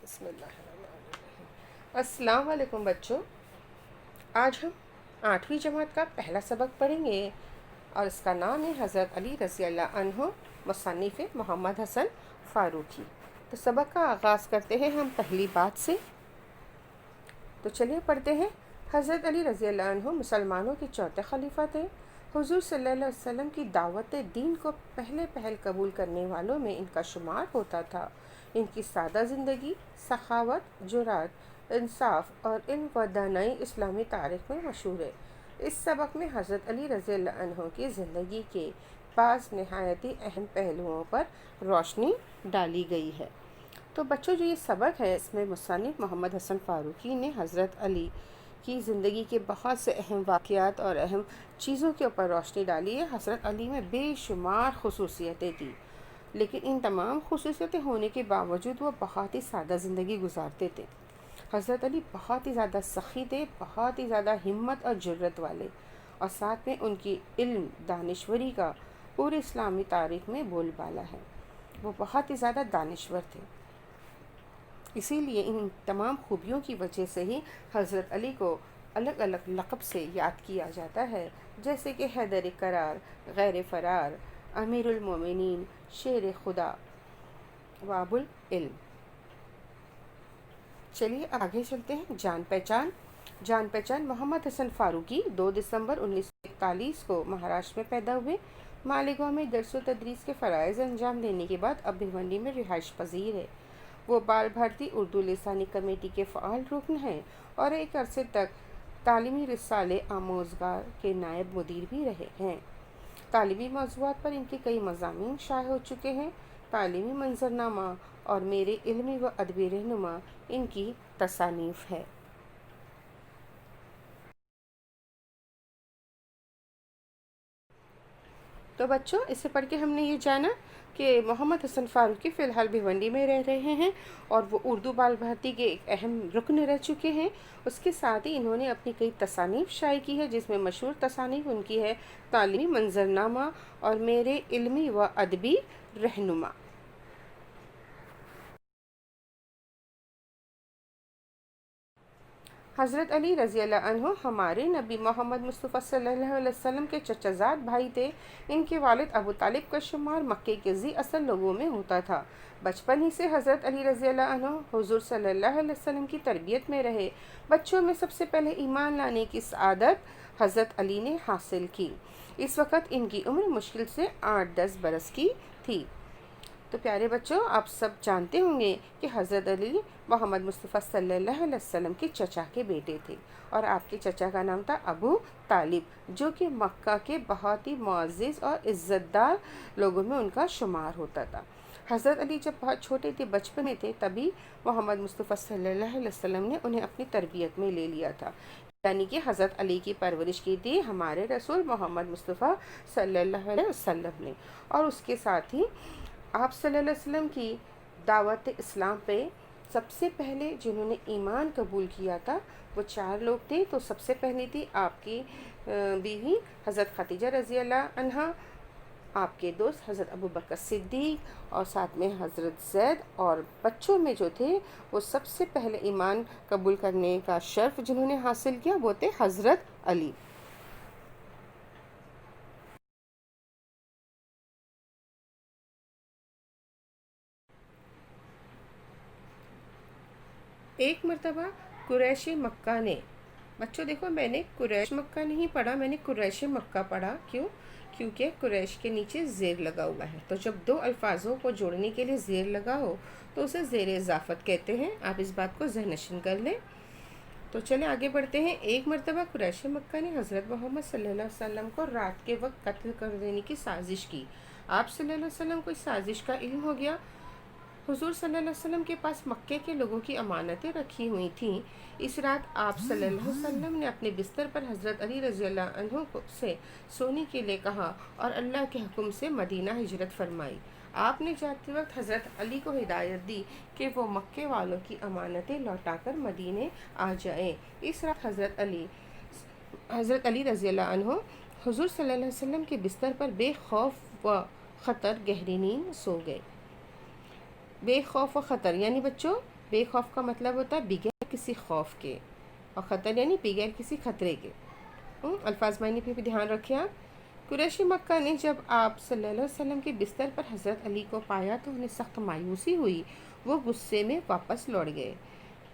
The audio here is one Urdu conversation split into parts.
بسم اللہ الرحمن الرحیم۔ السلام علیکم بچوں، آج ہم 8ویں جماعت کا پہلا سبق پڑھیں گے اور اس کا نام ہے حضرت علی رضی اللہ عنہ مصنف محمد حسن فاروقی۔ تو سبق کا آغاز کرتے ہیں ہم پہلی بات سے۔ تو چلیے پڑھتے ہیں۔ حضرت علی رضی اللہ عنہ مسلمانوں کے چوتھے خلیفہ تھے۔ حضور صلی اللہ علیہ وسلم کی دعوت دین کو پہل قبول کرنے والوں میں ان کا شمار ہوتا تھا۔ ان کی سادہ زندگی، سخاوت، جرات، انصاف اور علم و دانائی اسلامی تاریخ میں مشہور ہے۔ اس سبق میں حضرت علی رضی اللہ عنہ کی زندگی کے بعض نہایت اہم پہلوؤں پر روشنی ڈالی گئی ہے۔ تو بچوں، جو یہ سبق ہے اس میں مصنف محمد حسن فاروقی نے حضرت علی کی زندگی کے بہت سے اہم واقعات اور اہم چیزوں کے اوپر روشنی ڈالی ہے۔ حضرت علی میں بے شمار خصوصیتیں تھیں، لیکن ان تمام خصوصیتیں ہونے کے باوجود وہ بہت ہی سادہ زندگی گزارتے تھے۔ حضرت علی بہت ہی زیادہ سخی تھے، بہت ہی زیادہ ہمت اور جرت والے، اور ساتھ میں ان کی علم دانشوری کا پورے اسلامی تاریخ میں بول بالا ہے۔ وہ بہت ہی زیادہ دانشور تھے، اسی لیے ان تمام خوبیوں کی وجہ سے ہی حضرت علی کو الگ الگ لقب سے یاد کیا جاتا ہے، جیسے کہ حیدر کرار، غیر فرار، امیر المومنین، شیر خدا، باب العلم۔ چلیے اب آگے چلتے ہیں۔ جان پہچان محمد حسن فاروقی 2 دسمبر 1941 کو مہاراشٹر میں پیدا ہوئے۔ مالیگاؤں میں درس و تدریس کے فرائض انجام دینے کے بعد اب بھیونڈی میں رہائش پذیر ہے۔ وہ بال بھارتی اردو لسانی کمیٹی کے فعال رکن ہیں اور ایک عرصے تک تعلیمی رسالے آموزگار کے نائب مدیر بھی رہے ہیں۔ تعلیمی موضوعات پر ان کے کئی مضامین شائع ہو چکے ہیں۔ تعلیمی منظرنامہ اور میرے علمی و ادبی رہنما ان کی تصانیف ہے۔ تو بچوں، اسے پڑھ کے ہم نے یہ جانا کہ محمد حسن فاروقی فی الحال بھیونڈی میں رہ رہے ہیں اور وہ اردو بال بھارتی کے ایک اہم رکن رہ چکے ہیں۔ اس کے ساتھ ہی انہوں نے اپنی کئی تصانیف شائع کی ہے، جس میں مشہور تصانیف ان کی ہے تعلیمی منظرنامہ اور میرے علمی و ادبی رہنما۔ حضرت علی رضی اللہ عنہ ہمارے نبی محمد مصطفیٰ صلی اللہ علیہ وسلم کے چچا زاد بھائی تھے۔ ان کے والد ابو طالب کا شمار مکے کے ذی اصل لوگوں میں ہوتا تھا۔ بچپن ہی سے حضرت علی رضی اللہ عنہ حضور صلی اللہ علیہ وسلم کی تربیت میں رہے۔ بچوں میں سب سے پہلے ایمان لانے کی سعادت حضرت علی نے حاصل کی۔ اس وقت ان کی عمر مشکل سے 8-10 برس کی تھی۔ تو پیارے بچوں، آپ سب جانتے ہوں گے کہ حضرت علی محمد مصطفیٰ صلی اللہ علیہ وسلم کے چچا کے بیٹے تھے، اور آپ کے چچا کا نام تھا ابو طالب، جو کہ مکہ کے بہت ہی معزز اور عزت دار لوگوں میں ان کا شمار ہوتا تھا۔ حضرت علی جب بہت چھوٹے تھے، بچپن میں تھے، تبھی محمد مصطفیٰ صلی اللہ علیہ وسلم نے انہیں اپنی تربیت میں لے لیا تھا، یعنی کہ حضرت علی کی پرورش کی تھی ہمارے رسول محمد مصطفیٰ صلی اللہ علیہ وسلم نے۔ اور اس کے ساتھ ہی آپ صلی اللہ علیہ وسلم کی دعوت اسلام پہ سب سے پہلے جنہوں نے ایمان قبول کیا تھا وہ 4 لوگ تھے۔ تو سب سے پہلی تھی آپ کی بیوی حضرت خدیجہ رضی اللہ عنہا، آپ کے دوست حضرت ابو بکر صدیق، اور ساتھ میں حضرت زید، اور بچوں میں جو تھے وہ سب سے پہلے ایمان قبول کرنے کا شرف جنہوں نے حاصل کیا وہ تھے حضرت علی۔ ایک مرتبہ قریش مکہ نے، بچوں دیکھو، میں نے قریش مکہ نہیں پڑھا، میں نے قریش مکہ پڑھا۔ کیونکہ قریش کے نیچے زیر لگا ہوا ہے، تو جب 2 الفاظوں کو جوڑنے کے لیے زیر لگا ہو تو اسے زیر اضافت کہتے ہیں۔ آپ اس بات کو ذہن نشین کر لیں۔ تو چلیں آگے بڑھتے ہیں۔ ایک مرتبہ قریش مکہ نے حضرت محمد صلی اللہ علیہ وسلم کو رات کے وقت قتل کر دینے کی سازش کی۔ آپ صلی اللہ علیہ وسلم کو اس سازش کا علم ہو گیا۔ حضور صلی اللہ علیہ وسلم کے پاس مکے کے لوگوں کی امانتیں رکھی ہوئی تھیں۔ اس رات آپ صلی اللہ علیہ وسلم نے اپنے بستر پر حضرت علی رضی اللہ عنہ سے سونے کے لیے کہا اور اللہ کے حکم سے مدینہ ہجرت فرمائی۔ آپ نے جاتے وقت حضرت علی کو ہدایت دی کہ وہ مکے والوں کی امانتیں لوٹا کر مدینے آ جائیں۔ اس رات حضرت علی رضی اللہ عنہ حضور صلی اللہ علیہ وسلم کے بستر پر بے خوف و خطر گہری نیند سو گئے۔ بے خوف و خطر یعنی بچوں بے خوف کا مطلب ہوتا ہے بغیر کسی خوف کے، اور خطر یعنی بغیر کسی خطرے کے۔ الفاظ معنی پہ بھی دھیان رکھیں آپ۔ قریشی مکہ نے جب آپ صلی اللہ علیہ وسلم کے بستر پر حضرت علی کو پایا تو انہیں سخت مایوسی ہوئی، وہ غصے میں واپس لوٹ گئے۔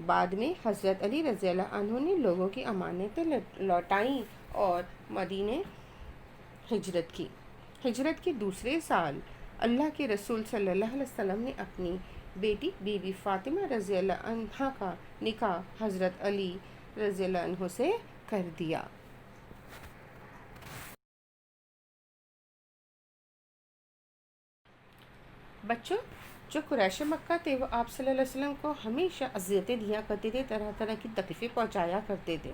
بعد میں حضرت علی رضی اللہ عنہ نے لوگوں کی امانتیں لوٹائیں اور مدینے ہجرت کی۔ ہجرت کے دوسرے سال اللہ کے رسول صلی اللہ علیہ وسلم نے اپنی بیٹی بی بی فاطمہ رضی اللہ عنہا کا نکاح حضرت علی رضی اللہ عنہ سے کر دیا۔ بچوں، جو قریش مکہ تھے وہ آپ صلی اللہ علیہ وسلم کو ہمیشہ اذیتیں دیا کرتے تھے، طرح طرح کی تکلیفیں پہنچایا کرتے تھے۔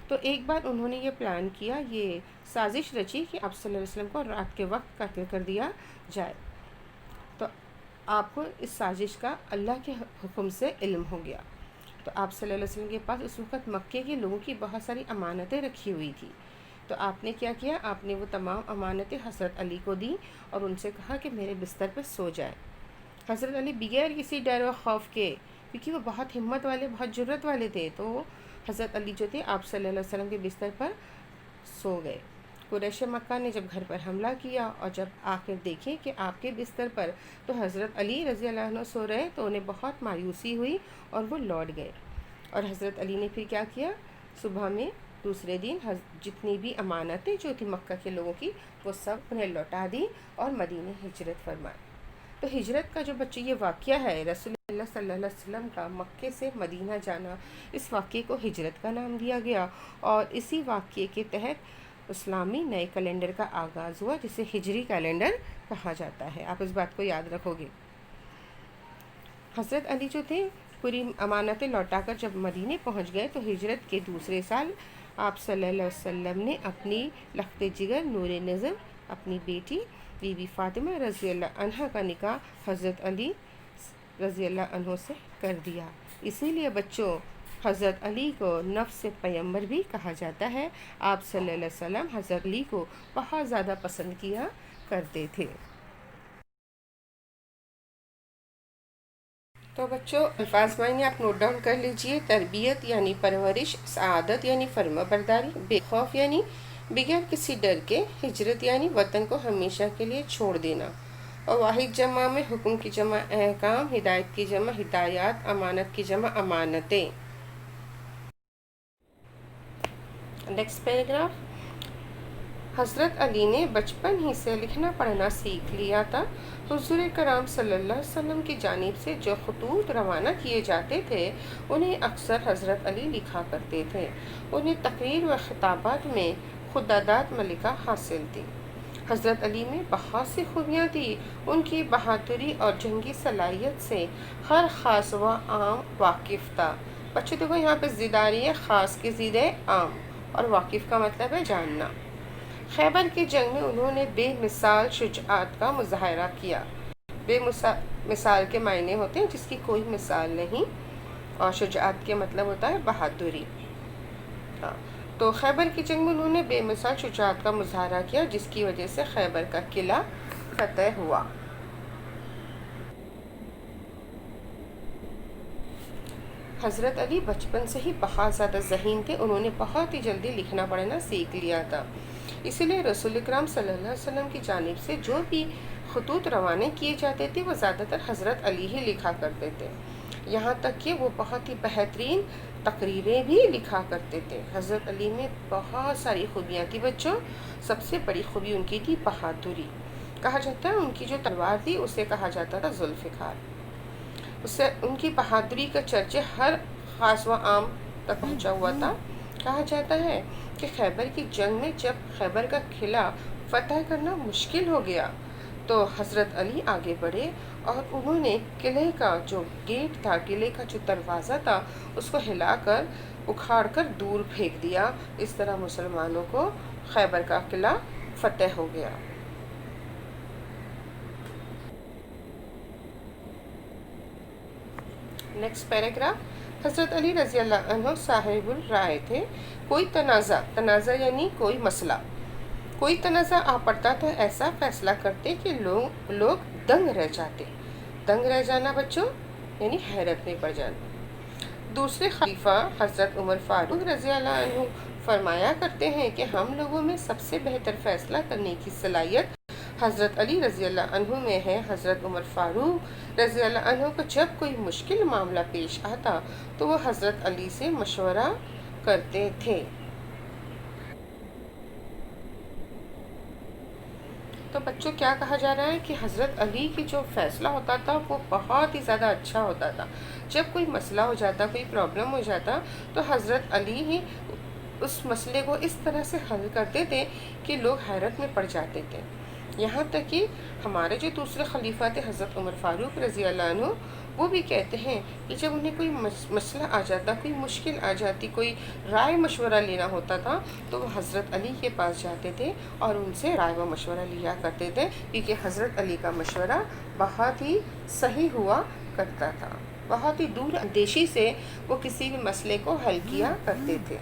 تو ایک بار انہوں نے یہ پلان کیا، یہ سازش رچی کہ آپ صلی اللہ علیہ وسلم کو رات کے وقت قتل کر دیا جائے۔ تو آپ کو اس سازش کا اللہ کے حکم سے علم ہو گیا۔ تو آپ صلی اللہ علیہ وسلم کے پاس اس وقت مکے کے لوگوں کی بہت ساری امانتیں رکھی ہوئی تھی۔ تو آپ نے کیا کیا؟ آپ نے وہ تمام امانتیں حضرت علی کو دیں اور ان سے کہا کہ میرے بستر پہ سو جائے۔ حضرت علی بغیر کسی ڈر و خوف کے، کیونکہ وہ بہت ہمت والے، بہت جرت والے تھے، تو حضرت علی جو تھے آپ صلی اللہ علیہ وسلم کے بستر پر سو گئے۔ قریش مکہ نے جب گھر پر حملہ کیا اور جب آ کر دیکھیں کہ آپ کے بستر پر تو حضرت علی رضی اللہ عنہ سو رہے تو انہیں بہت مایوسی ہوئی اور وہ لوٹ گئے۔ اور حضرت علی نے پھر کیا کیا؟ صبح میں دوسرے دن جتنی بھی امانتیں جو تھی مکہ کے لوگوں کی وہ سب انہیں لوٹا دی اور مدینے ہجرت فرمائی۔ تو ہجرت کا جو بچے یہ واقعہ ہے، رسول اللہ صلی اللہ علیہ وسلم کا مکے سے مدینہ جانا، اس واقعے کو ہجرت کا نام دیا گیا، اور اسی واقعے کے تحت اسلامی نئے کیلنڈر کا آغاز ہوا جسے ہجری کیلنڈر کہا جاتا ہے۔ آپ اس بات کو یاد رکھو گے۔ حضرت علی جو تھے پوری امانتیں لوٹا کر جب مدینے پہنچ گئے تو ہجرت کے دوسرے سال آپ صلی اللہ علیہ وسلم نے اپنی لخت جگر نور نظر اپنی بیٹی بی بی فاطمہ رضی اللہ عنہ کا نکاح حضرت علی رضی اللہ عنہ سے کر دیا۔ اسی لیے بچوں، حضرت علی کو نفس پیغمبر بھی کہا جاتا ہے۔ آپ صلی اللہ علیہ وسلم حضرت علی کو بہت زیادہ پسند کیا کرتے تھے۔ تو بچوں، الفاظ معنی آپ نوٹ ڈاؤن کر لیجئے۔ تربیت یعنی پرورش، سعادت یعنی فرما برداری، بے خوف یعنی بغیر کسی ڈر کے، ہجرت یعنی وطن کو ہمیشہ کے لیے چھوڑ دینا، اور واحد جمع میں حکم کی جمع احکام، ہدایت کی جمع ہدایات، امانت کی جمع امانتیں۔ Next paragraph. حضرت علی نے بچپن ہی سے لکھنا پڑھنا سیکھ لیا تھا۔ حضور کرام صلی اللہ علیہ وسلم کی جانب سے جو خطوط روانہ کیے جاتے تھے انہیں اکثر حضرت علی لکھا کرتے تھے۔ انہیں تقریر و خطابات میں خداداد ملکہ حاصل تھی۔ حضرت علی میں بہت سی خوبیاں تھیں۔ ان کی بہادری اور جنگی صلاحیت سے ہر خاص و عام واقف تھا۔ بچوں دیکھو یہاں پہ زیداری ہے، خاص کی زید ہے عام، اور واقف کا مطلب ہے جاننا۔ خیبر کی جنگ میں انہوں نے بے مثال شجاعت کا مظاہرہ کیا۔ بے مثال کے معنی ہوتے ہیں جس کی کوئی مثال نہیں، اور شجاعت کے مطلب ہوتا ہے بہادری۔ تو خیبر کی جنگ میں انہوں نے بے مثال شجاعت کا مظاہرہ کیا جس کی وجہ سے خیبر کا قلعہ فتح ہوا۔ حضرت علی بچپن سے ہی بہت زیادہ ذہین تھے۔ انہوں نے بہت ہی جلدی لکھنا پڑھنا سیکھ لیا تھا۔ اسی لیے رسول اکرم صلی اللہ علیہ وسلم کی جانب سے جو بھی خطوط روانہ کیے جاتے تھے وہ زیادہ تر حضرت علی ہی لکھا کرتے تھے۔ یہاں تک کہ وہ بہت ہی بہترین تقریریں بھی لکھا کرتے تھے۔ حضرت علی میں بہت ساری خوبیاں تھیں بچوں۔ سب سے بڑی خوبی ان کی تھی بہادری۔ کہا جاتا ہے ان کی جو تلوار تھی اسے کہا جاتا تھا ذوالفقار۔ اسے ان کی بہادری کا چرچہ ہر خاص و عام تک پہنچا ہوا تھا۔ کہا جاتا ہے کہ خیبر کی جنگ میں جب خیبر کا قلعہ فتح کرنا مشکل ہو گیا تو حضرت علی آگے بڑھے اور انہوں نے قلعے کا جو گیٹ تھا، قلعے کا جو دروازہ تھا اس کو ہلا کر اکھاڑ کر دور پھینک دیا۔ اس طرح مسلمانوں کو خیبر کا قلعہ فتح ہو گیا۔ Next paragraph. حضرت علی رضی اللہ عنہ صاحب الرائے تھے۔ کوئی تنازع یعنی کوئی مسئلہ، کوئی تنازع آ پڑتا تو ایسا فیصلہ کرتے کہ لوگ دنگ رہ جاتے۔ دنگ رہ جانا بچوں یعنی حیرت میں پڑ جاتے۔ دوسرے خلیفہ حضرت عمر فاروق رضی اللہ عنہ فرمایا کرتے ہیں کہ ہم لوگوں میں سب سے بہتر فیصلہ کرنے کی صلاحیت حضرت علی رضی اللہ عنہ میں ہے۔ حضرت عمر فاروق رضی اللہ عنہ کو جب کوئی مشکل معاملہ پیش آتا تو وہ حضرت علی سے مشورہ کرتے تھے۔ تو بچوں کیا کہا جا رہا ہے کہ حضرت علی کی جو فیصلہ ہوتا تھا وہ بہت ہی زیادہ اچھا ہوتا تھا۔ جب کوئی مسئلہ ہو جاتا، کوئی پرابلم ہو جاتا تو حضرت علی ہی اس مسئلے کو اس طرح سے حل کرتے تھے کہ لوگ حیرت میں پڑ جاتے تھے۔ یہاں تک کہ ہمارے جو دوسرے خلیفہ تھے حضرت عمر فاروق رضی اللہ عنہ، وہ بھی کہتے ہیں کہ جب انہیں کوئی مسئلہ آ جاتا، کوئی مشکل آ جاتی، کوئی رائے مشورہ لینا ہوتا تھا تو وہ حضرت علی کے پاس جاتے تھے اور ان سے رائے و مشورہ لیا کرتے تھے، کیونکہ حضرت علی کا مشورہ بہت ہی صحیح ہوا کرتا تھا۔ بہت ہی دور اندیشی سے وہ کسی بھی مسئلے کو حل کیا کرتے تھے۔